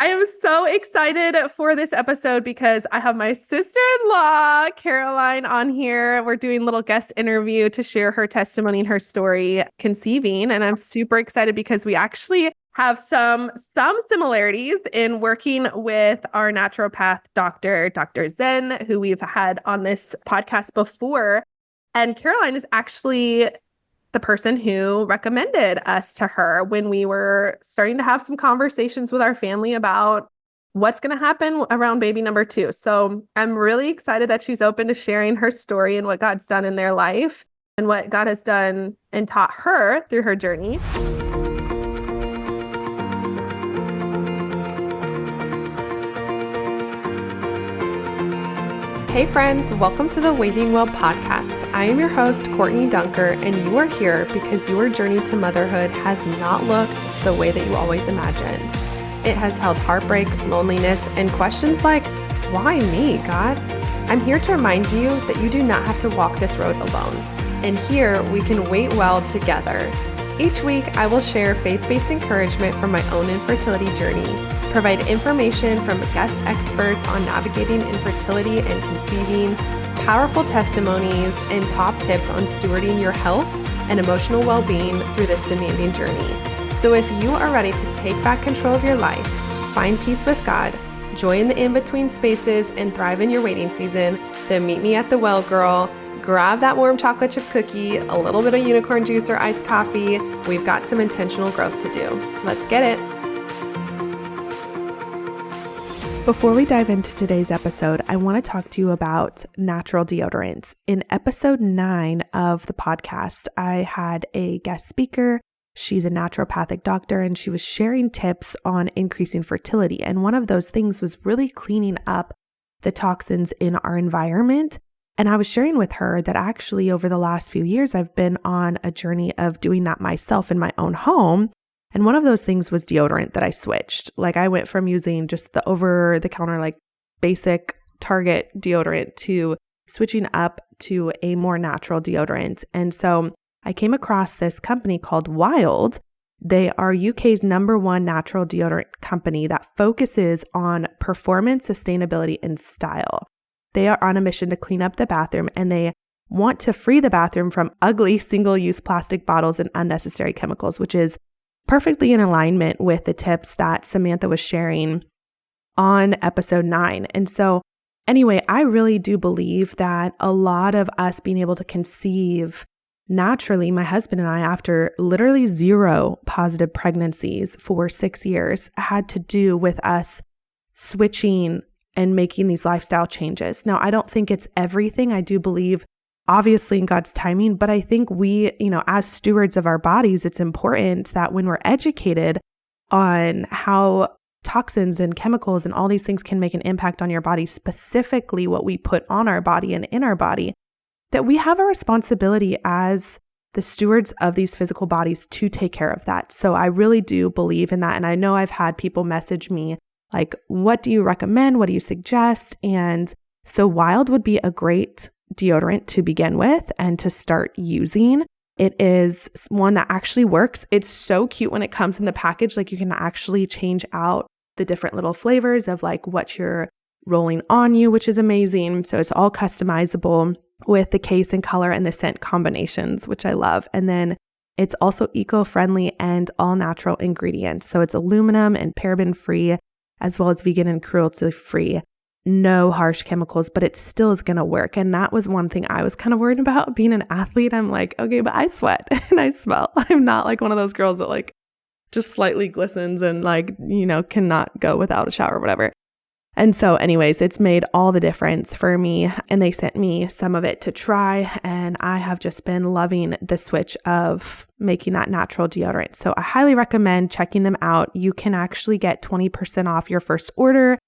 I am so excited for this episode because I have my sister-in-law, Caroline, on here. We're doing a little guest interview to share her testimony and her story, conceiving. And I'm super excited because we actually have some similarities in working with our naturopath doctor, Dr. Zen, who we've had on this podcast before. And Caroline is actually the person who recommended us to her when we were starting to have some conversations with our family about what's going to happen around baby number 2. So I'm really excited that she's open to sharing her story and what God's done in their life and what God has done and taught her through her journey. Hey friends, welcome to the Waiting Well podcast. I am your host, Courtney Dunker, and you are here because your journey to motherhood has not looked the way that you always imagined. It has held heartbreak, loneliness, and questions like, why me, God? I'm here to remind you that you do not have to walk this road alone. And here we can wait well together. Each week, I will share faith-based encouragement from my own infertility journey, provide information from guest experts on navigating infertility and conceiving, powerful testimonies, and top tips on stewarding your health and emotional well-being through this demanding journey. So if you are ready to take back control of your life, find peace with God, joy in the in-between spaces, and thrive in your waiting season, then meet me at the well, girl. Grab that warm chocolate chip cookie, a little bit of unicorn juice or iced coffee. We've got some intentional growth to do. Let's get it. Before we dive into today's episode, I want to talk to you about natural deodorants. In episode 9 of the podcast, I had a guest speaker. She's a naturopathic doctor, and she was sharing tips on increasing fertility. And one of those things was really cleaning up the toxins in our environment. And I was sharing with her that actually over the last few years, I've been on a journey of doing that myself in my own home. And one of those things was deodorant that I switched. Like I went from using just the over-the-counter, like basic Target deodorant to switching up to a more natural deodorant. And so I came across this company called Wild. They are UK's #1 natural deodorant company that focuses on performance, sustainability, and style. They are on a mission to clean up the bathroom, and they want to free the bathroom from ugly single-use plastic bottles and unnecessary chemicals, which is perfectly in alignment with the tips that Samantha was sharing on episode 9. And so anyway, I really do believe that a lot of us being able to conceive naturally, my husband and I, after literally 0 positive pregnancies for 6 years, had to do with us switching and making these lifestyle changes. Now, I don't think it's everything. I do believe obviously in God's timing, but I think we, as stewards of our bodies, it's important that when we're educated on how toxins and chemicals and all these things can make an impact on your body, specifically what we put on our body and in our body, that we have a responsibility as the stewards of these physical bodies to take care of that. So I really do believe in that. And I know I've had people message me like, what do you recommend? What do you suggest? And so Wild would be a great deodorant to begin with and to start using. It is one that actually works. It's so cute when it comes in the package. Like you can actually change out the different little flavors of like what you're rolling on you, which is amazing. So it's all customizable with the case and color and the scent combinations, which I love. And then it's also eco-friendly and all natural ingredients. So it's aluminum and paraben free, as well as vegan and cruelty-free, no harsh chemicals, but it still is going to work. And that was one thing I was kind of worried about being an athlete. I'm like, okay, but I sweat and I smell. I'm not like one of those girls that like just slightly glistens and like, cannot go without a shower or whatever. And so anyways, it's made all the difference for me. And they sent me some of it to try. And I have just been loving the switch of making that natural deodorant. So I highly recommend checking them out. You can actually get 20% off your first order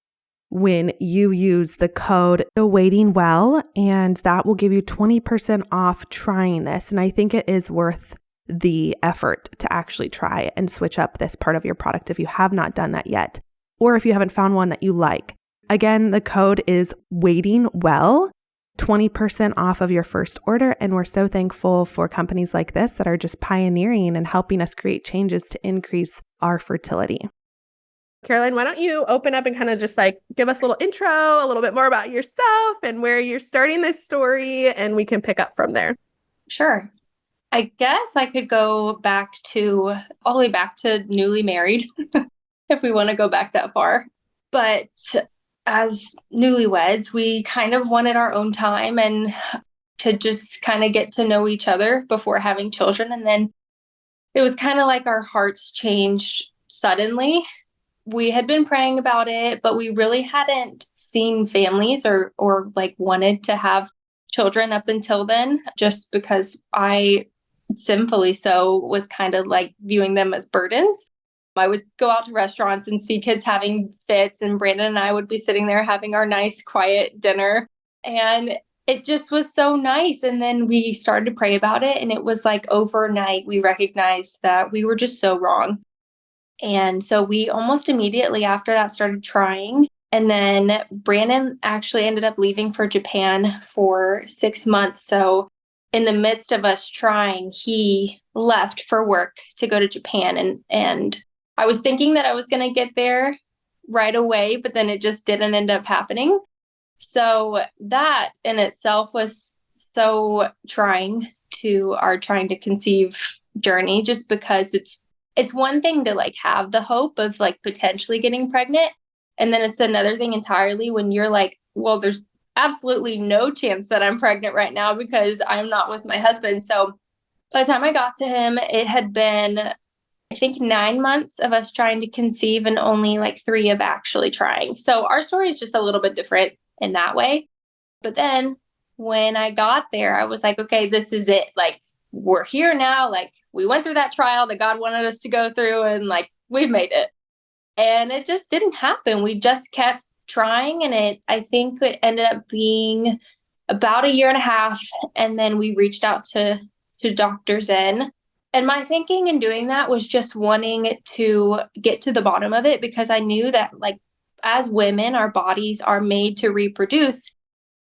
when you use the code Waiting Well, and that will give you 20% off trying this. And I think it is worth the effort to actually try and switch up this part of your product if you have not done that yet, or if you haven't found one that you like. Again, the code is Waiting Well, 20% off of your first order. And we're so thankful for companies like this that are just pioneering and helping us create changes to increase our fertility. Caroline, why don't you open up and kind of just like give us a little intro, a little bit more about yourself and where you're starting this story, and we can pick up from there. Sure. I guess I could go back to all the way back to newly married if we want to go back that far. But as newlyweds, we kind of wanted our own time and to just kind of get to know each other before having children. And then it was kind of like our hearts changed suddenly. We had been praying about it, but we really hadn't seen families or like wanted to have children up until then, just because I sinfully so was kind of like viewing them as burdens. I would go out to restaurants and see kids having fits, and Brandon and I would be sitting there having our nice, quiet dinner. And it just was so nice. And then we started to pray about it. And it was like overnight, we recognized that we were just so wrong. And so we almost immediately after that started trying. And then Brandon actually ended up leaving for Japan for 6 months. So in the midst of us trying, he left for work to go to Japan. And I was thinking that I was going to get there right away, but then it just didn't end up happening. So that in itself was so trying to our trying to conceive journey, just because it's one thing to like have the hope of like potentially getting pregnant. And then it's another thing entirely when you're like, well, there's absolutely no chance that I'm pregnant right now because I'm not with my husband. So by the time I got to him, it had been, I think, 9 months of us trying to conceive and only like 3 of actually trying. So our story is just a little bit different in that way. But then when I got there, I was like, okay, this is it. Like, we're here now. Like, we went through that trial that God wanted us to go through, and like, we've made it. And it just didn't happen. We just kept trying, and I think it ended up being about 1.5 years. And then we reached out to Dr. Zen. And my thinking in doing that was just wanting to get to the bottom of it, because I knew that like as women, our bodies are made to reproduce,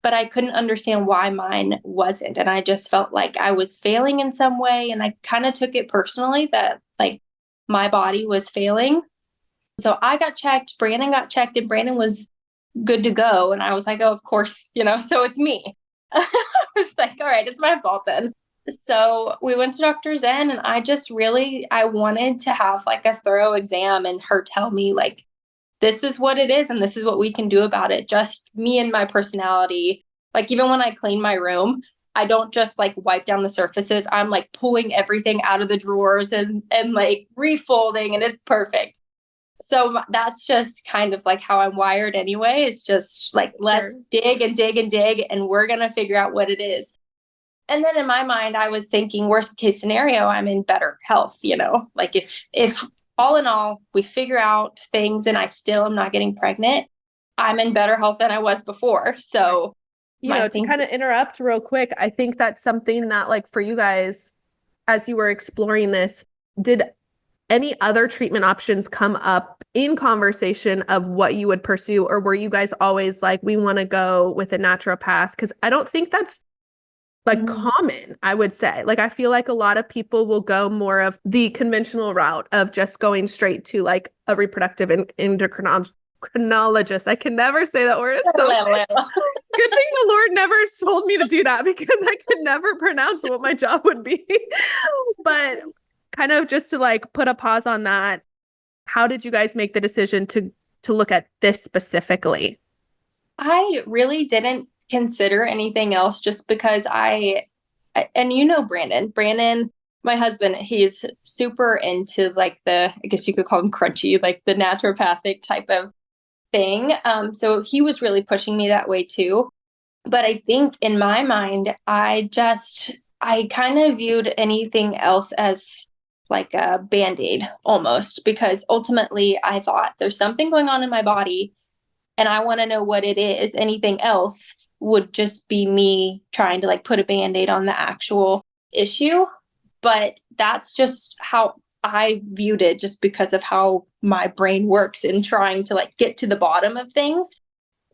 but I couldn't understand why mine wasn't. And I just felt like I was failing in some way. And I kind of took it personally that like my body was failing. So I got checked, Brandon got checked, and Brandon was good to go. And I was like, oh, of course, so it's me. I was like, all right, it's my fault then. So we went to Dr. Zen, and I wanted to have like a thorough exam and her tell me like, this is what it is and this is what we can do about it. Just me and my personality. Like even when I clean my room, I don't just like wipe down the surfaces. I'm like pulling everything out of the drawers and like refolding, and it's perfect. So that's just kind of like how I'm wired anyway. It's just like, let's dig and dig and dig, and we're going to figure out what it is. And then in my mind, I was thinking worst case scenario, I'm in better health, like if all in all, we figure out things and I still am not getting pregnant, I'm in better health than I was before. So, to kind of interrupt real quick, I think that's something that like for you guys, as you were exploring this, did any other treatment options come up in conversation of what you would pursue? Or were you guys always like, we want to go with a naturopath? Because I don't think that's like common, I would say. Like, I feel like a lot of people will go more of the conventional route of just going straight to like a reproductive endocrinologist. I can never say that word. So good thing the Lord never told me to do that, because I could never pronounce what my job would be. But kind of just to like put a pause on that, how did you guys make the decision to look at this specifically? I really didn't consider anything else, just because Brandon, my husband, he's super into like I guess you could call him crunchy, like the naturopathic type of thing. So he was really pushing me that way too. But I think in my mind, I kind of viewed anything else as like a Band-Aid almost, because ultimately I thought there's something going on in my body and I want to know what it is. Anything else would just be me trying to like put a Band-Aid on the actual issue. But that's just how I viewed it, just because of how my brain works in trying to like get to the bottom of things.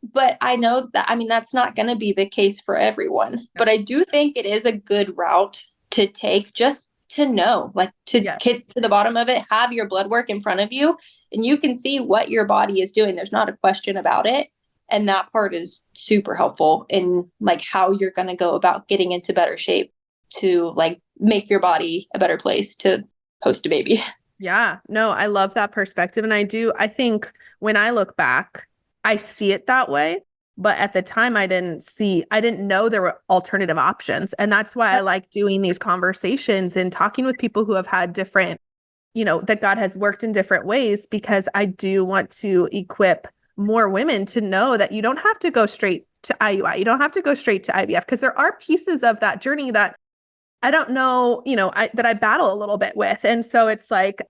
But I know that, that's not going to be the case for everyone. But I do think it is a good route to take, just to know, like to get to the bottom of it, have your blood work in front of you and you can see what your body is doing. There's not a question about it. And that part is super helpful in like how you're going to go about getting into better shape to like make your body a better place to host a baby. Yeah, no, I love that perspective. And I think when I look back, I see it that way. But at the time, I didn't know there were alternative options. And that's why I like doing these conversations and talking with people who have had different, that God has worked in different ways, because I do want to equip more women to know that you don't have to go straight to IUI. You don't have to go straight to IVF, because there are pieces of that journey that I don't know, that I battle a little bit with. And so it's like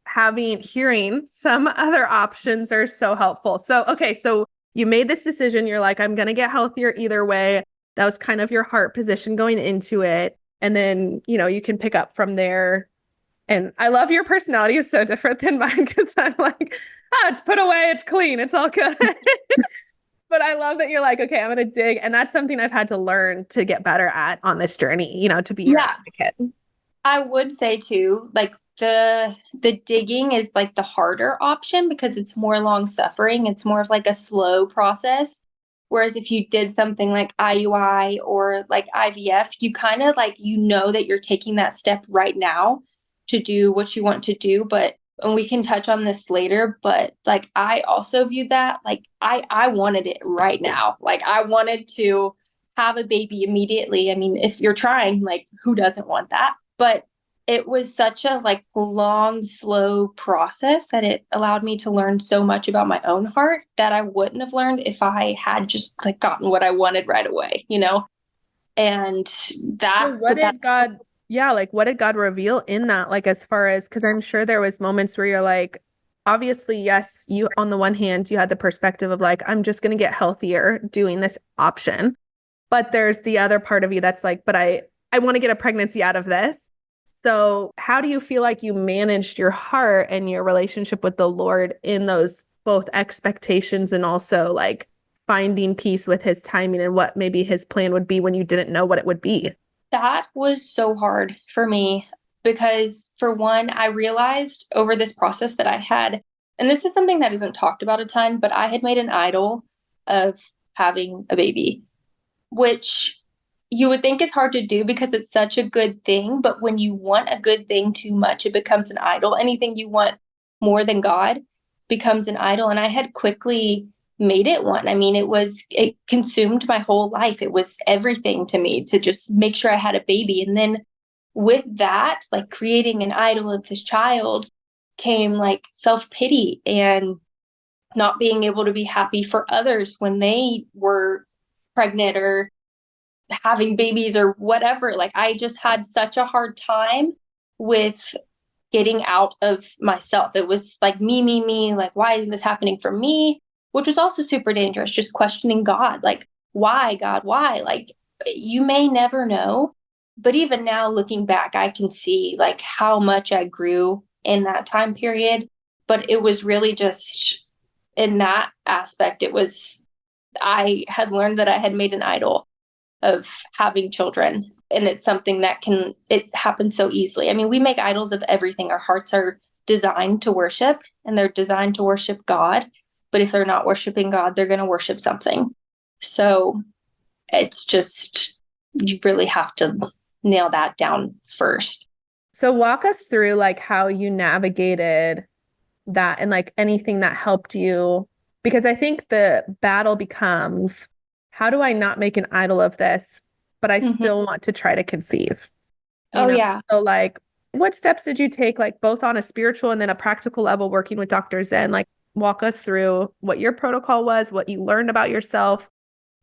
hearing some other options are so helpful. So, okay. So you made this decision. You're like, I'm going to get healthier either way. That was kind of your heart position going into it. And then, you can pick up from there. And I love your personality is so different than mine, because I'm like, it's put away. It's clean. It's all good. But I love that you're like, okay, I'm going to dig. And that's something I've had to learn to get better at on this journey, to be your advocate. I would say too, like the digging is like the harder option because it's more long suffering. It's more of like a slow process. Whereas if you did something like IUI or like IVF, you kind of like, that you're taking that step right now to do what you want to do. But, and we can touch on this later, but like, I also viewed that, like, I wanted it right now. Like I wanted to have a baby immediately. I mean, if you're trying, like, who doesn't want that? But it was such a like long, slow process that it allowed me to learn so much about my own heart that I wouldn't have learned if I had just like gotten what I wanted right away, And that. So what did God reveal in that? Like, as far as, because I'm sure there was moments where you're like, obviously, yes, you, on the one hand, you had the perspective of like, I'm just going to get healthier doing this option. But there's the other part of you that's like, but I want to get a pregnancy out of this. So how do you feel like you managed your heart and your relationship with the Lord in those both expectations and also like finding peace with his timing and what maybe his plan would be when you didn't know what it would be? That was so hard for me because, for one, I realized over this process that I had, and this is something that isn't talked about a ton, but I had made an idol of having a baby, which you would think is hard to do because it's such a good thing. But when you want a good thing too much, it becomes an idol. Anything you want more than God becomes an idol. And I had quickly made it one. I mean, it consumed my whole life. It was everything to me to just make sure I had a baby. And then with that, like creating an idol of this child came like self-pity and not being able to be happy for others when they were pregnant or having babies or whatever. Like I just had such a hard time with getting out of myself. It was like me, like, why isn't this happening for me? Which was also super dangerous, just questioning God, like, why, God, why? Like, you may never know. But even now, looking back, I can see like how much I grew in that time period. But it was really just in that aspect, I had learned that I had made an idol of having children. And it's something that it happens so easily. I mean, we make idols of everything. Our hearts are designed to worship and they're designed to worship God. But if they're not worshiping God, they're going to worship something. So it's just, you really have to nail that down first. So walk us through like how you navigated that and like anything that helped you, because I think the battle becomes, how do I not make an idol of this, but I still want to try to conceive? Yeah. So like, what steps did you take, like both on a spiritual and then a practical level, working with Dr. Zen? Like, walk us through what your protocol was, what you learned about yourself,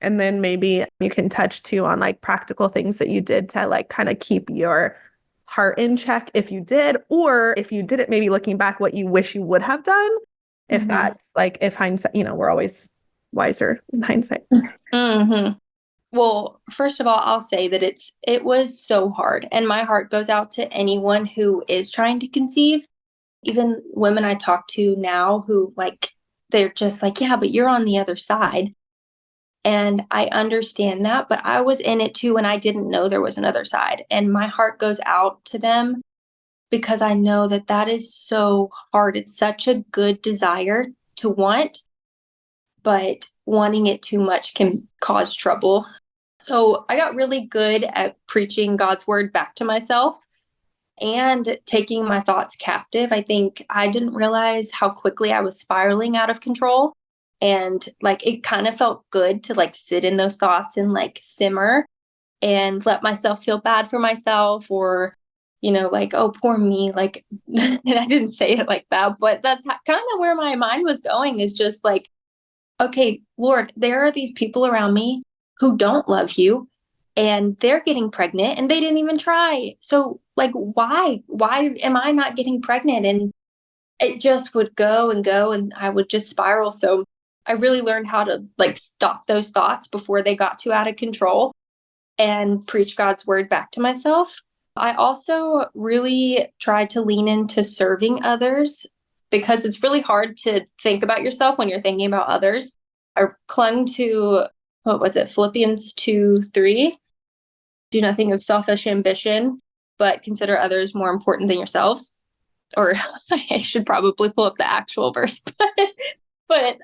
and then maybe you can touch too on like practical things that you did to like kind of keep your heart in check if you did, or if you didn't, maybe looking back, what you wish you would have done. If that's like, if hindsight, we're always wiser in hindsight. Well, first of all, I'll say that it was so hard, and my heart goes out to anyone who is trying to conceive. Even women I talk to now who like, they're just like, yeah, but you're on the other side. And I understand that, but I was in it too, and I didn't know there was another side. And my heart goes out to them because I know that that is so hard. It's such a good desire to want, but wanting it too much can cause trouble. So I got really good at preaching God's word back to myself and taking my thoughts captive. I think I didn't realize how quickly I was spiraling out of control. And like it kind of felt good to like sit in those thoughts and like simmer and let myself feel bad for myself, or, like, oh, poor me. Like, and I didn't say it like that, but that's kind of where my mind was going, is just like, okay, Lord, there are these people around me who don't love you and they're getting pregnant and they didn't even try. So like, why am I not getting pregnant? And it just would go and go and I would just spiral. So I really learned how to like stop those thoughts before they got too out of control and preach God's word back to myself. I also really tried to lean into serving others because it's really hard to think about yourself when you're thinking about others. I clung to, what was it, Philippians 2:3. Do nothing of selfish ambition, but consider others more important than yourselves. Or I should probably pull up the actual verse. But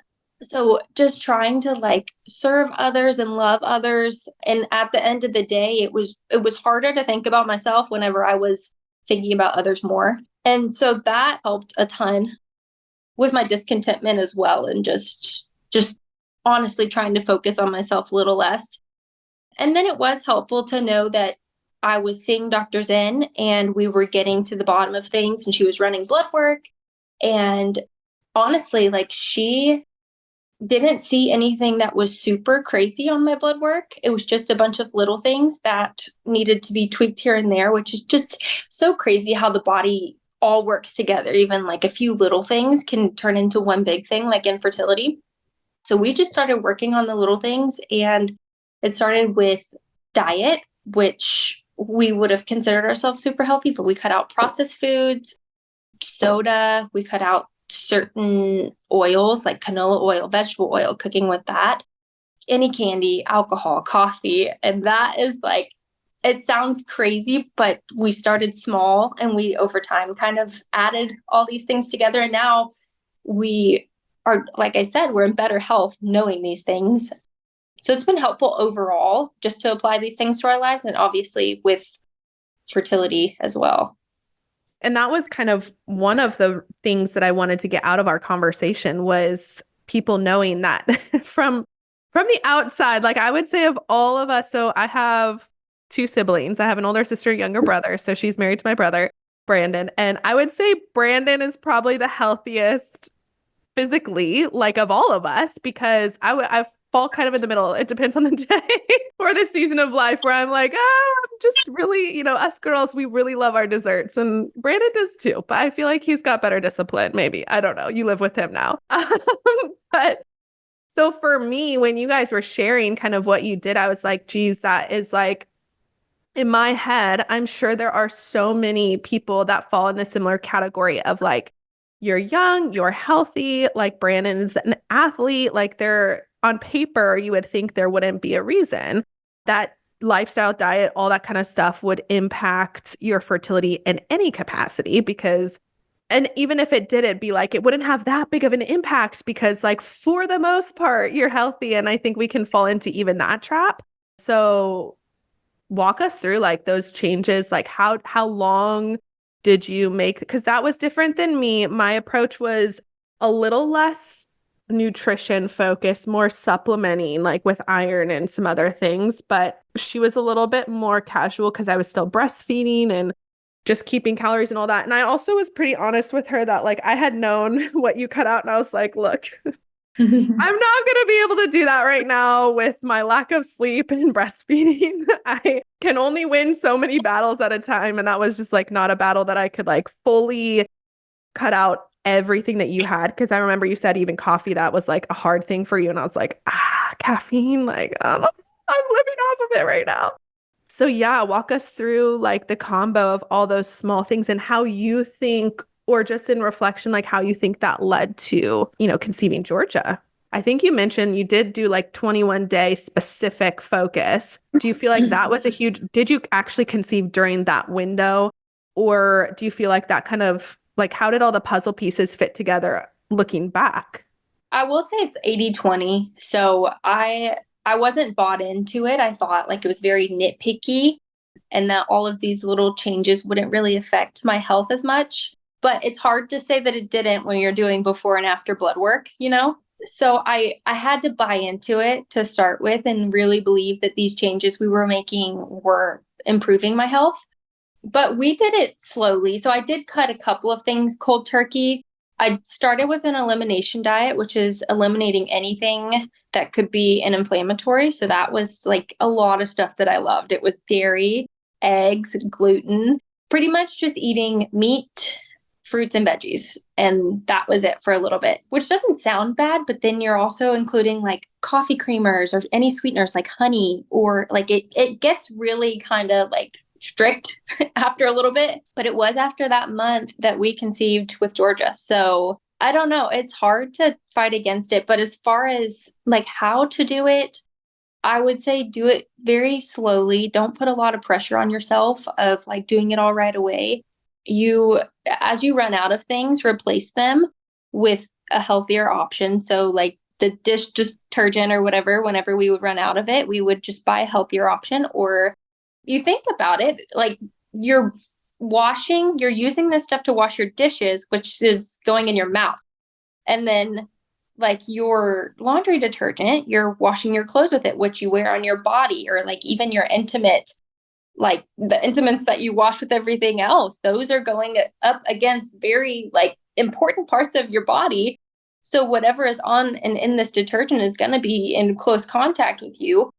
so just trying to like serve others and love others. And at the end of the day, it was harder to think about myself whenever I was thinking about others more. And so that helped a ton with my discontentment as well. And just honestly trying to focus on myself a little less. And then it was helpful to know that I was seeing Dr. Zen and we were getting to the bottom of things, and she was running blood work. And honestly, like, she didn't see anything that was super crazy on my blood work. It was just a bunch of little things that needed to be tweaked here and there, which is just so crazy how the body all works together. Even like a few little things can turn into one big thing, like infertility. So we just started working on the little things, and it started with diet, which we would have considered ourselves super healthy, but we cut out processed foods, soda, we cut out certain oils like canola oil, vegetable oil, cooking with that, any candy, alcohol, coffee. And that is like, it sounds crazy, but we started small and we over time kind of added all these things together. And now we are, like I said, we're in better health knowing these things. So it's been helpful overall just to apply these things to our lives, and obviously with fertility as well. And that was kind of one of the things that I wanted to get out of our conversation, was people knowing that from the outside. Like, I would say of all of us, so I have two siblings. I have an older sister, younger brother. So she's married to my brother, Brandon. And I would say Brandon is probably the healthiest physically, like, of all of us, because I fall kind of in the middle. It depends on the day or the season of life, where I'm like, I'm just really, us girls, we really love our desserts. And Brandon does too, but I feel like he's got better discipline. Maybe. I don't know. You live with him now. But so for me, when you guys were sharing kind of what you did, I was like, geez, that is like, in my head, I'm sure there are so many people that fall in the similar category of like, you're young, you're healthy, like Brandon is an athlete, like, they're on paper, you would think there wouldn't be a reason that lifestyle, diet, all that kind of stuff would impact your fertility in any capacity, because, and even if it did, it'd be like, it wouldn't have that big of an impact because, like, for the most part, you're healthy. And I think we can fall into even that trap. So walk us through like those changes, like how long did you make? Because that was different than me. My approach was a little less nutrition focused, more supplementing, like with iron and some other things. But she was a little bit more casual because I was still breastfeeding and just keeping calories and all that. And I also was pretty honest with her that like I had known what you cut out, and I was like, look, I'm not going to be able to do that right now with my lack of sleep and breastfeeding. I can only win so many battles at a time. And that was just like not a battle that I could like fully cut out everything that you had. Cause I remember you said even coffee, that was like a hard thing for you. And I was like, caffeine, like, I don't know, I'm living off of it right now. So yeah, walk us through like the combo of all those small things and how you think, or just in reflection, like how you think that led to, conceiving Georgia. I think you mentioned you did do like 21-day specific focus. Do you feel like that was a huge, did you actually conceive during that window Or do you feel like that kind of like, how did all the puzzle pieces fit together looking back? I will say it's 80-20. So I wasn't bought into it. I thought like it was very nitpicky and that all of these little changes wouldn't really affect my health as much. But it's hard to say that it didn't when you're doing before and after blood work, you know? So I had to buy into it to start with and really believe that these changes we were making were improving my health. But we did it slowly. So I did cut a couple of things cold turkey. I started with an elimination diet, which is eliminating anything that could be an inflammatory. So that was like a lot of stuff that I loved. It was dairy, eggs, gluten, pretty much just eating meat, fruits, and veggies. And that was it for a little bit, which doesn't sound bad, but then you're also including like coffee creamers or any sweeteners like honey, or like it gets really kind of like strict after a little bit. But it was after that month that we conceived with Georgia. So I don't know. It's hard to fight against it. But as far as like how to do it, I would say do it very slowly. Don't put a lot of pressure on yourself of like doing it all right away. As you run out of things, replace them with a healthier option. So like the dish detergent or whatever, whenever we would run out of it, we would just buy a healthier option. Or you think about it, like you're using this stuff to wash your dishes, which is going in your mouth. And then like your laundry detergent, you're washing your clothes with it, which you wear on your body, or like even your intimate, like the intimates that you wash with everything else, those are going up against very like important parts of your body. So whatever is on and in this detergent is going to be in close contact with you.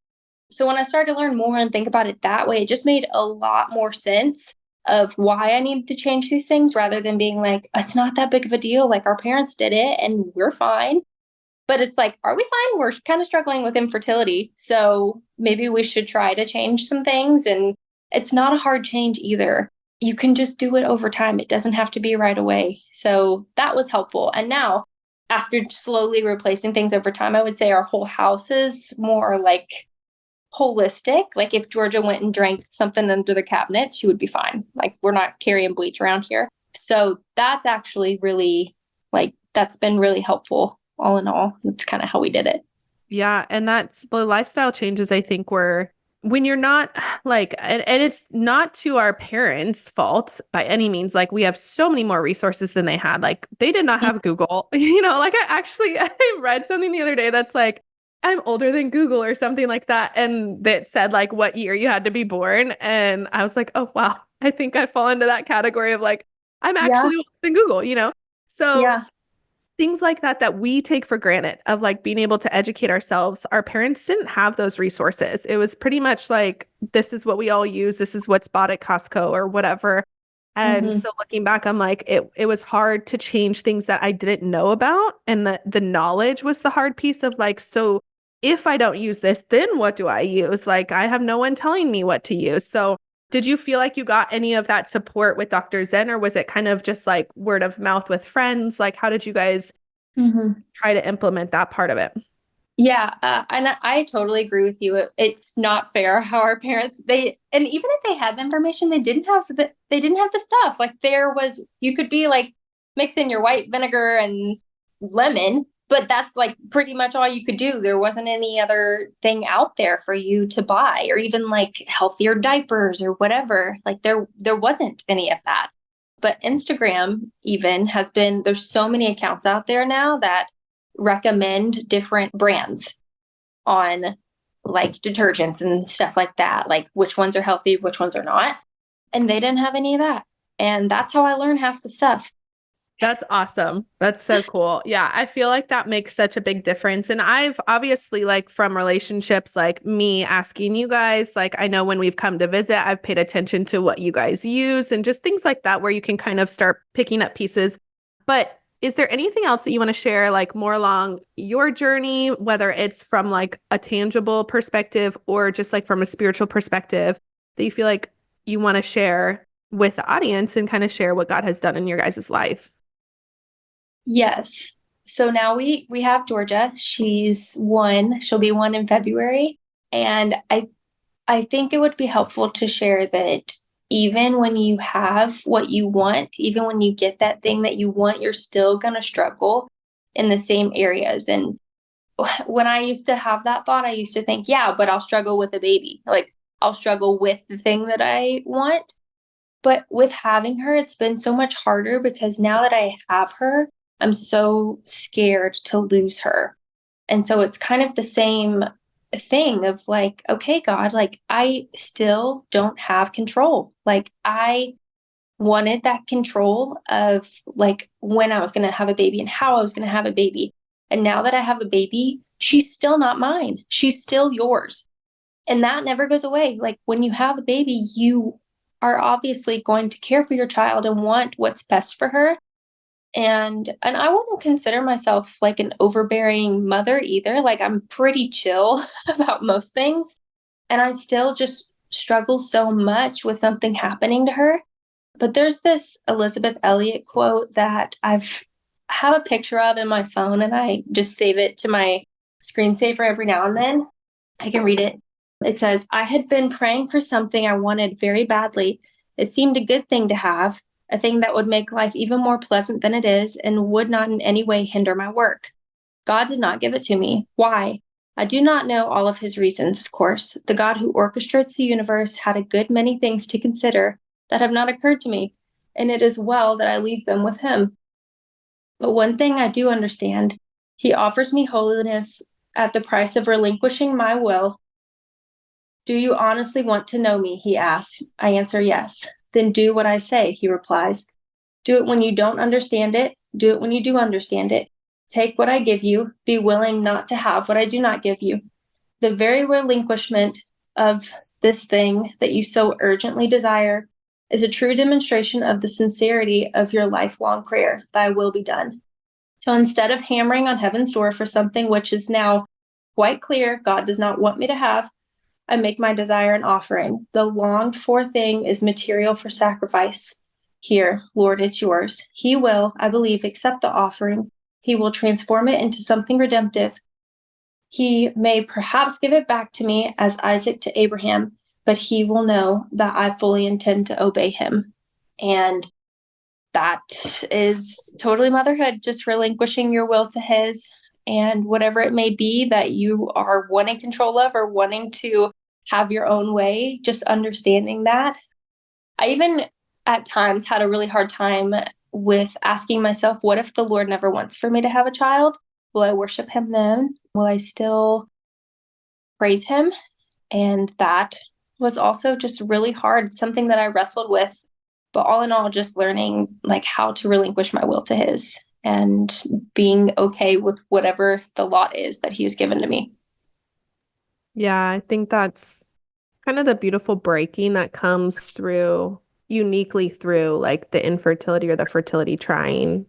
So when I started to learn more and think about it that way, it just made a lot more sense of why I needed to change these things rather than being like, it's not that big of a deal. Like our parents did it and we're fine. But it's like, are we fine? We're kind of struggling with infertility. So maybe we should try to change some things. And it's not a hard change either. You can just do it over time. It doesn't have to be right away. So that was helpful. And now, after slowly replacing things over time, I would say our whole house is more like holistic. Like if Georgia went and drank something under the cabinet, she would be fine. Like we're not carrying bleach around here. So that's actually really like, that's been really helpful all in all. That's kind of how we did it. Yeah. And that's the lifestyle changes, I think, were when you're not like, and it's not to our parents' fault by any means. Like we have so many more resources than they had. Like they did not have Google, like I read something the other day that's like, I'm older than Google or something like that. And that said like what year you had to be born. And I was like, oh, wow, I think I fall into that category of like, I'm Yeah. actually older than Google. So Yeah. things like that we take for granted of like being able to educate ourselves. Our parents didn't have those resources. It was pretty much like, this is what we all use. This is what's bought at Costco or whatever. And so looking back, I'm like, it was hard to change things that I didn't know about. And the knowledge was the hard piece of like, so if I don't use this, then what do I use? Like, I have no one telling me what to use. So did you feel like you got any of that support with Dr. Zen, or was it kind of just like word of mouth with friends? Like, how did you guys try to implement that part of it? Yeah, and I totally agree with you. It's not fair how our parents and even if they had the information, they didn't have the stuff. Like you could be like mixing your white vinegar and lemon, but that's like pretty much all you could do. There wasn't any other thing out there for you to buy, or even like healthier diapers or whatever. Like there wasn't any of that. But Instagram even there's so many accounts out there now that recommend different brands on like detergents and stuff like that, like which ones are healthy, which ones are not. And they didn't have any of that. And that's how I learned half the stuff. That's awesome. That's so cool. Yeah, I feel like that makes such a big difference. And I've obviously, like, from relationships, like me asking you guys, like, I know when we've come to visit, I've paid attention to what you guys use and just things like that, where you can kind of start picking up pieces. But is there anything else that you want to share, like more along your journey, whether it's from like a tangible perspective or just like from a spiritual perspective, that you feel like you want to share with the audience and kind of share what God has done in your guys' life? Yes. So now we have Georgia. She's 1. She'll be 1 in February. And I think it would be helpful to share that even when you have what you want, even when you get that thing that you want, you're still going to struggle in the same areas. And when I used to have that thought, I used to think, yeah, but I'll struggle with a baby. Like, I'll struggle with the thing that I want. But with having her, it's been so much harder because now that I have her, I'm so scared to lose her. And so it's kind of the same thing of like, okay, God, like I still don't have control. Like I wanted that control of like when I was going to have a baby and how I was going to have a baby. And now that I have a baby, she's still not mine. She's still yours. And that never goes away. Like when you have a baby, you are obviously going to care for your child and want what's best for her. And I wouldn't consider myself like an overbearing mother either. Like I'm pretty chill about most things. And I still just struggle so much with something happening to her. But there's this Elizabeth Elliot quote that have a picture of in my phone, and I just save it to my screensaver every now and then. I can read it. It says, I had been praying for something I wanted very badly. It seemed a good thing to have, a thing that would make life even more pleasant than it is and would not in any way hinder my work. God did not give it to me. Why? I do not know all of his reasons, of course. The God who orchestrates the universe had a good many things to consider that have not occurred to me, and it is well that I leave them with him. But one thing I do understand, he offers me holiness at the price of relinquishing my will. Do you honestly want to know me? He asks. I answer yes. Then do what I say, he replies. Do it when you don't understand it. Do it when you do understand it. Take what I give you. Be willing not to have what I do not give you. The very relinquishment of this thing that you so urgently desire is a true demonstration of the sincerity of your lifelong prayer, thy will be done. So instead of hammering on heaven's door for something which is now quite clear God does not want me to have, I make my desire an offering. The longed for thing is material for sacrifice. Here, Lord, it's yours. He will, I believe, accept the offering. He will transform it into something redemptive. He may perhaps give it back to me as Isaac to Abraham, but he will know that I fully intend to obey him. And that is totally motherhood, just relinquishing your will to his, and whatever it may be that you are wanting control of or wanting to have your own way, just understanding that. I even at times had a really hard time with asking myself, what if the Lord never wants for me to have a child? Will I worship him then? Will I still praise him? And that was also just really hard, something that I wrestled with. But all in all, just learning like how to relinquish my will to his and being okay with whatever the lot is that he has given to me. Yeah, I think that's kind of the beautiful breaking that comes through uniquely through like the infertility or the fertility trying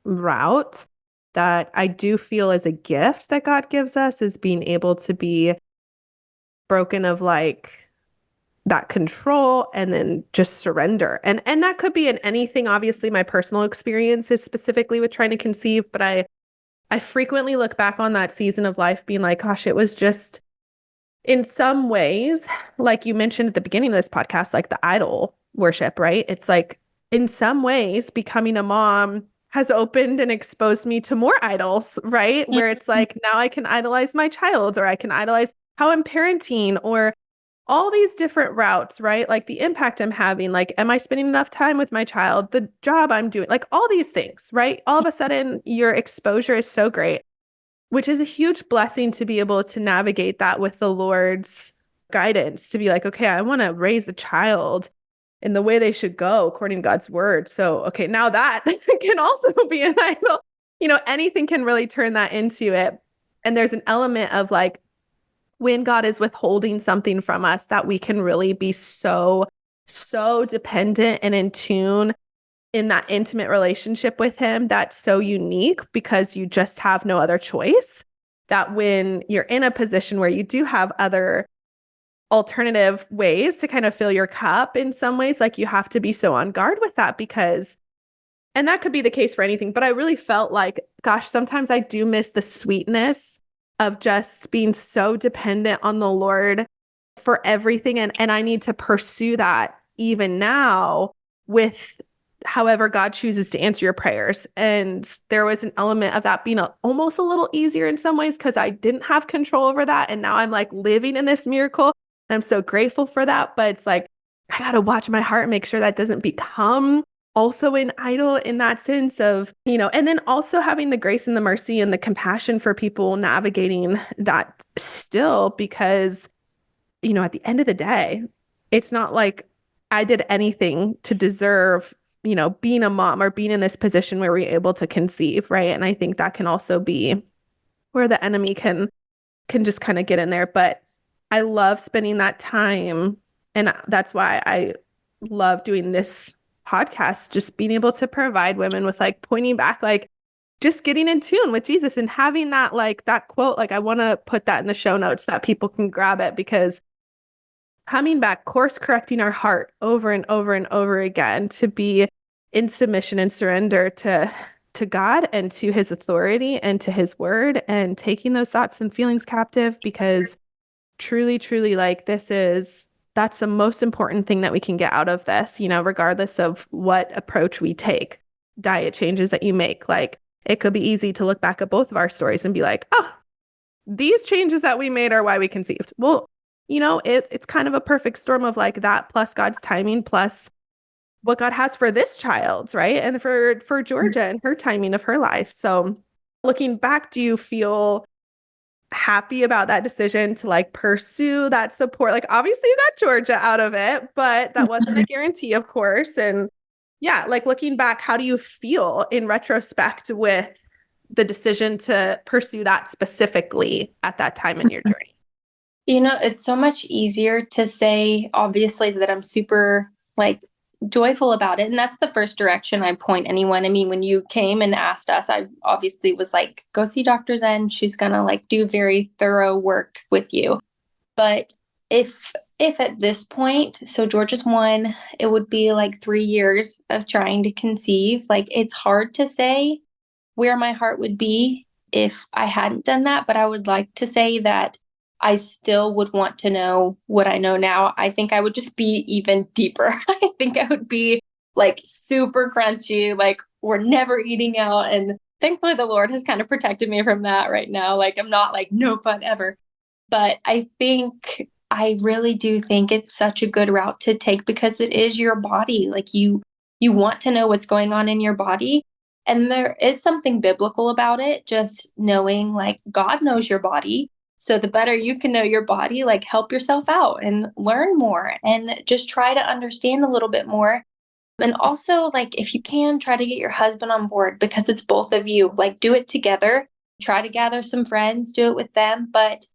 route, that I do feel as a gift that God gives us, is being able to be broken of like that control and then just surrender. And that could be in anything. Obviously, my personal experience is specifically with trying to conceive, but I frequently look back on that season of life being like, gosh, it was just in some ways, like you mentioned at the beginning of this podcast, like the idol worship, right? It's like in some ways becoming a mom has opened and exposed me to more idols, right? Where it's like now I can idolize my child, or I can idolize how I'm parenting, or all these different routes, right? Like the impact I'm having, like, am I spending enough time with my child? The job I'm doing, like all these things, right? All of a sudden your exposure is so great, which is a huge blessing to be able to navigate that with the Lord's guidance, to be like, okay, I want to raise a child in the way they should go according to God's word. So, okay, now that can also be an idol. Anything can really turn that into it. And there's an element of like, when God is withholding something from us, that we can really be so, so dependent and in tune in that intimate relationship with him that's so unique because you just have no other choice. That when you're in a position where you do have other alternative ways to kind of fill your cup in some ways, like you have to be so on guard with that because, and that could be the case for anything, but I really felt like, gosh, sometimes I do miss the sweetness of just being so dependent on the Lord for everything. And I need to pursue that even now with however God chooses to answer your prayers. And there was an element of that being almost a little easier in some ways because I didn't have control over that. And now I'm like living in this miracle. And I'm so grateful for that. But it's like, I got to watch my heart and make sure that doesn't become also an idol in that sense of, and then also having the grace and the mercy and the compassion for people navigating that still, because, at the end of the day, it's not like I did anything to deserve, being a mom or being in this position where we're able to conceive, right? And I think that can also be where the enemy can just kind of get in there. But I love spending that time. And that's why I love doing this podcast, just being able to provide women with like pointing back, like just getting in tune with Jesus and having that, like that quote, like I want to put that in the show notes that people can grab it, because coming back, course correcting our heart over and over and over again to be in submission and surrender to God and to his authority and to his word, and taking those thoughts and feelings captive, because truly, truly, like that's the most important thing that we can get out of this, regardless of what approach we take, diet changes that you make. Like it could be easy to look back at both of our stories and be like, oh, these changes that we made are why we conceived. Well, it's kind of a perfect storm of like that plus God's timing plus what God has for this child, right? And for Georgia and her timing of her life. So looking back, do you feel happy about that decision to like pursue that support? Like obviously you got Georgia out of it, but that wasn't a guarantee, of course. And yeah, like looking back, how do you feel in retrospect with the decision to pursue that specifically at that time in your journey? It's so much easier to say, obviously, that I'm super like joyful about it. And that's the first direction I point anyone. I mean, when you came and asked us, I obviously was like, go see Dr. Zen. She's going to like do very thorough work with you. But if at this point, so Georgia's 1, it would be like 3 years of trying to conceive. Like it's hard to say where my heart would be if I hadn't done that. But I would like to say that I still would want to know what I know now. I think I would just be even deeper. I think I would be like super crunchy, like we're never eating out. And thankfully the Lord has kind of protected me from that right now. Like I'm not like no fun ever. But I really do think it's such a good route to take, because it is your body. Like you want to know what's going on in your body. And there is something biblical about it, just knowing like God knows your body. So the better you can know your body, like help yourself out and learn more and just try to understand a little bit more. And also, like, if you can, try to get your husband on board, because it's both of you. Like, do it together. Try to gather some friends, do it with them. But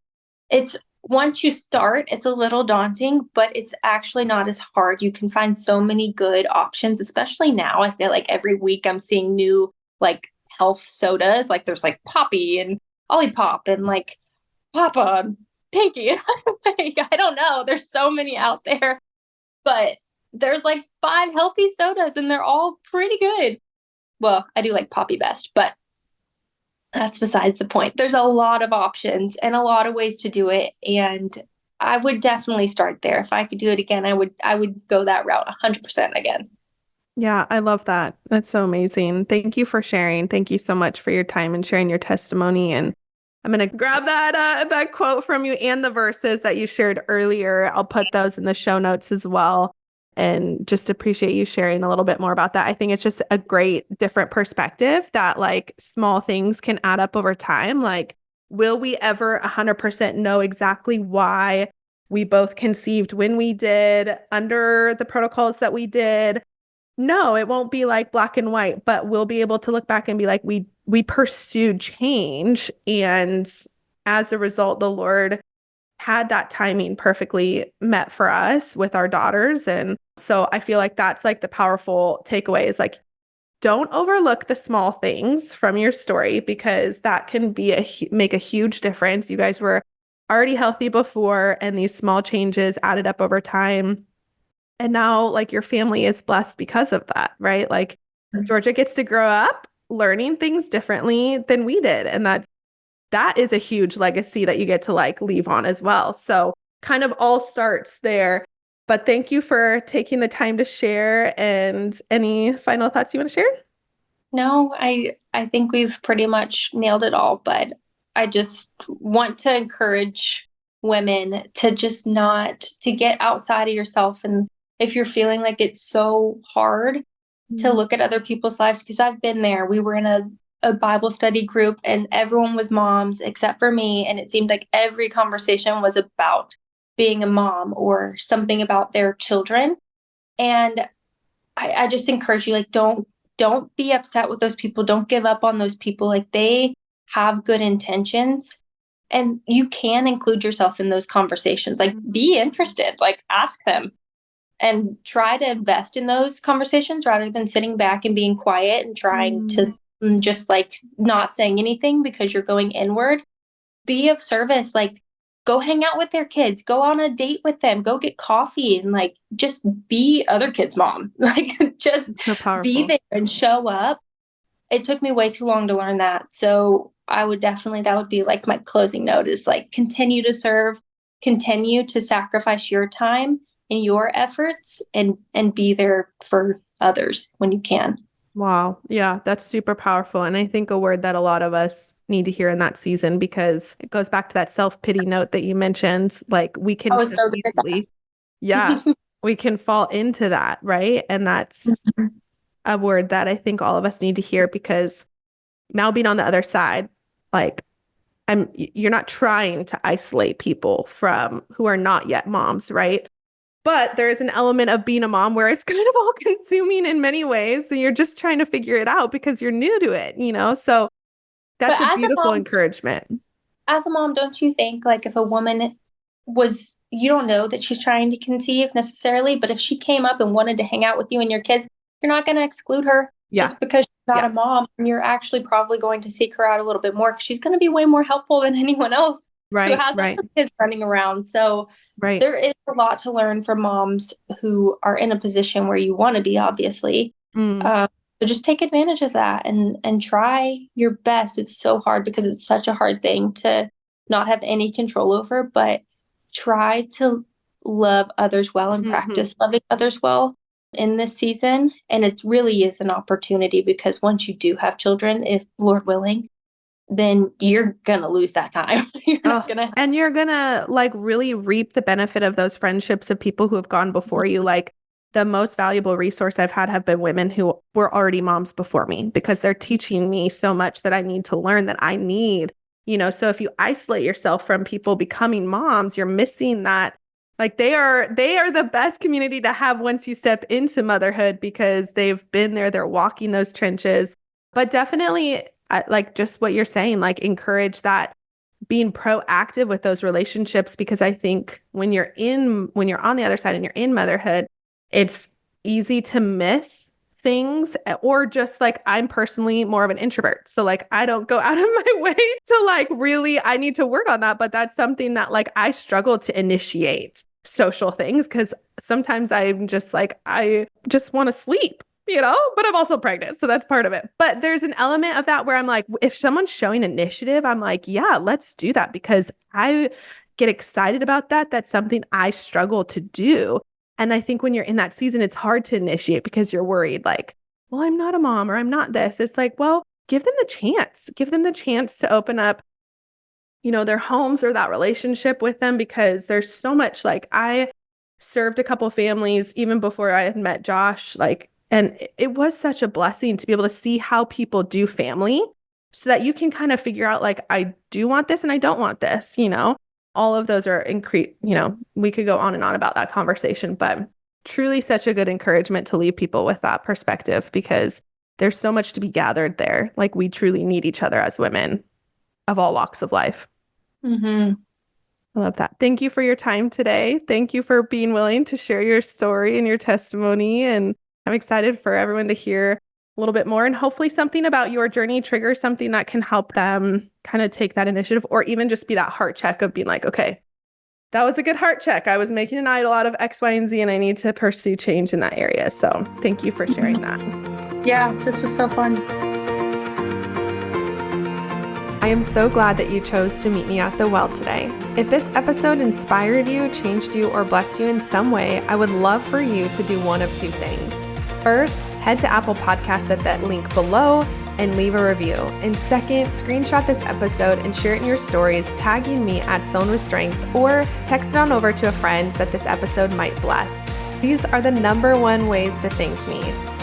it's once you start, it's a little daunting, but it's actually not as hard. You can find so many good options, especially now. I feel like every week I'm seeing new, like, health sodas. Like, there's like Poppy and Olipop and like Papa and Pinky. Like, I don't know. There's so many out there, but there's like 5 healthy sodas and they're all pretty good. Well, I do like Poppy best, but that's besides the point. There's a lot of options and a lot of ways to do it. And I would definitely start there. If I could do it again, I would go that route 100% again. Yeah, I love that. That's so amazing. Thank you for sharing. Thank you so much for your time and sharing your testimony. And I'm going to grab that quote from you and the verses that you shared earlier. I'll put those in the show notes as well. And just appreciate you sharing a little bit more about that. I think it's just a great different perspective that like small things can add up over time. Like, will we ever 100% know exactly why we both conceived when we did under the protocols that we did? No, it won't be like black and white, but we'll be able to look back and be like, we pursued change. And as a result, the Lord had that timing perfectly met for us with our daughters. And so I feel like that's like the powerful takeaway is like, don't overlook the small things from your story, because that can be make a huge difference. You guys were already healthy before, and these small changes added up over time. And now like your family is blessed because of that, right? Like Georgia gets to grow up learning things differently than we did. And that is a huge legacy that you get to like leave on as well. So kind of all starts there. But thank you for taking the time to share. And any final thoughts you want to share? No, I think we've pretty much nailed it all, but I just want to encourage women to just not to get outside of yourself. And if you're feeling like it's so hard to look at other people's lives, because I've been there. We were in a Bible study group and everyone was moms except for me. And it seemed like every conversation was about being a mom or something about their children. And I just encourage you, like, don't be upset with those people. Don't give up on those people. Like, they have good intentions and you can include yourself in those conversations. Like, be interested, like ask them and try to invest in those conversations rather than sitting back and being quiet and trying to just like not saying anything because you're going inward. Be of service. Like, go hang out with their kids, go on a date with them, go get coffee and like just be other kids' mom. Like, just be there and show up. It took me way too long to learn that. So I would definitely, that would be like my closing note is like, continue to serve, continue to sacrifice your time and your efforts and be there for others when you can. Wow. Yeah, that's super powerful. And I think a word that a lot of us need to hear in that season, because it goes back to that self-pity note that you mentioned. Like, we can I was so good at easily, yeah, we can fall into that, right? And that's a word that I think all of us need to hear, because now being on the other side, like, you're not trying to isolate people from who are not yet moms, right? But there's an element of being a mom where it's kind of all consuming in many ways. So you're just trying to figure it out because you're new to it, you know? So that's a beautiful encouragement. As a mom, don't you think, like, if a woman was, you don't know that she's trying to conceive necessarily, but if she came up and wanted to hang out with you and your kids, you're not going to exclude her just because she's not a mom. And you're actually probably going to seek her out a little bit more because she's going to be way more helpful than anyone else who has kids running around. So there is a lot to learn from moms who are in a position where you want to be, obviously. So just take advantage of that and try your best. It's so hard because it's such a hard thing to not have any control over, but try to love others well and practice loving others well in this season. And it really is an opportunity, because once you do have children, if Lord willing, then you're going to lose that time. And you're going to like really reap the benefit of those friendships of people who have gone before you. Like, the most valuable resource I've had have been women who were already moms before me, because they're teaching me so much that I need to learn, that I need, you know. So if you isolate yourself from people becoming moms, you're missing that. Like, they are the best community to have once you step into motherhood, because they've been there, they're walking those trenches. But definitely, like just what you're saying, like, encourage that, being proactive with those relationships, because I think when you're on the other side and you're in motherhood, it's easy to miss things, or just like, I'm personally more of an introvert. So like, I don't go out of my way to like, really, I need to work on that. But that's something that like, I struggle to initiate social things, because sometimes I'm just like, I just want to sleep, you know, but I'm also pregnant. So that's part of it. But there's an element of that where I'm like, if someone's showing initiative, I'm like, yeah, let's do that, because I get excited about that. That's something I struggle to do. And I think when you're in that season, it's hard to initiate because you're worried, like, well, I'm not a mom, or I'm not this. It's like, well, give them the chance. Give them the chance to open up, you know, their homes or that relationship with them, because there's so much. Like, I served a couple families even before I had met Josh, like, and it was such a blessing to be able to see how people do family, so that you can kind of figure out, like, I do want this and I don't want this, you know. All of those are you know, we could go on and on about that conversation, but truly such a good encouragement to leave people with that perspective, because there's so much to be gathered there. Like, we truly need each other as women of all walks of life. I love that. Thank you for your time today. Thank you for being willing to share your story and your testimony. And I'm excited for everyone to hear a little bit more, and hopefully something about your journey triggers something that can help them kind of take that initiative, or even just be that heart check of being like, okay, that was a good heart check. I was making an idol out of X, Y, and Z, and I need to pursue change in that area. So thank you for sharing that. Yeah, this was so fun. I am so glad that you chose to meet me at the well today. If this episode inspired you, changed you, or blessed you in some way, I would love for you to do one of two things. First, head to Apple Podcasts at that link below and leave a review. And second, screenshot this episode and share it in your stories, tagging me at Sown with Strength, or text it on over to a friend that this episode might bless. These are the number one ways to thank me.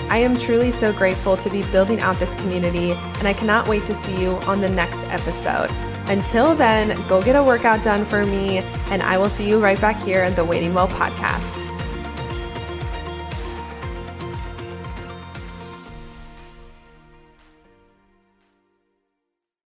I am truly so grateful to be building out this community, and I cannot wait to see you on the next episode. Until then, go get a workout done for me, and I will see you right back here in the Waiting Well podcast.